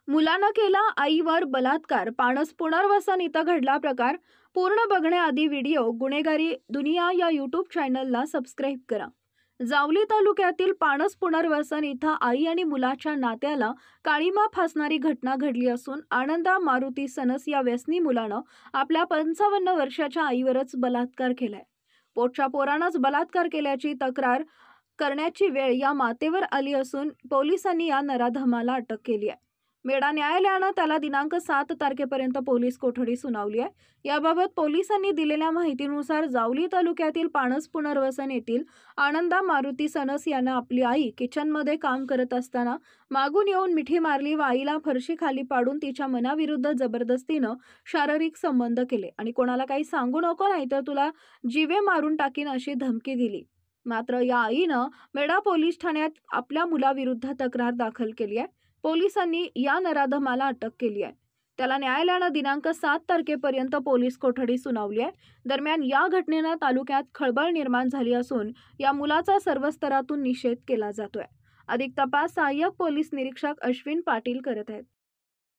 मुलानं केला आईवर बलात्कार, पाणस पुनर्वसन इथं घडला प्रकार. पूर्ण बघण्याआधी व्हिडिओ गुन्हेगारी दुनिया या यूट्यूब चॅनलला सबस्क्राईब करा. जावली तालुक्यातील पाणस पुनर्वसन इथं आई आणि मुलाच्या नात्याला काळीमा फासणारी घटना घडली असून आनंदा मारुती सनस या व्यसनी मुलानं आपल्या 55 वर्षाच्या आईवरच बलात्कार केलाय. पोटच्या पोरानंच बलात्कार केल्याची तक्रार करण्याची वेळ या मातेवर आली असून पोलिसांनी या नराधमाला अटक केली आहे. मेढा न्यायालयानं त्याला दिनांक 7 तारखेपर्यंत पोलीस कोठडी सुनावली आहे. याबाबत पोलिसांनी दिलेल्या माहितीनुसार जावली तालुक्यातील पाणस पुनर्वसन येथील आनंदा मारुती सनस यानं आपली आई किचनमध्ये काम करत असताना मागून येऊन मिठी मारली व आईला फरशी खाली पाडून तिच्या मनाविरुद्ध जबरदस्तीनं शारीरिक संबंध केले आणि कोणाला काही सांगू नको नाहीतर तुला जीवे मारून टाकीन अशी धमकी दिली. मात्र या आईनं मेढा पोलीस ठाण्यात आपल्या मुलाविरुद्ध तक्रार दाखल केली आहे. पोलिसांनी या नराधमाला अटक केली आहे. त्याला न्यायालयानं दिनांक 7 तारखेपर्यंत पोलीस कोठडी सुनावली आहे. दरम्यान या घटनेनं तालुक्यात खळबळ निर्माण झाली असून या मुलाचा सर्व स्तरातून निषेध केला जातोय. अधिक तपास सहाय्यक पोलीस निरीक्षक अश्विन पाटील करत आहेत.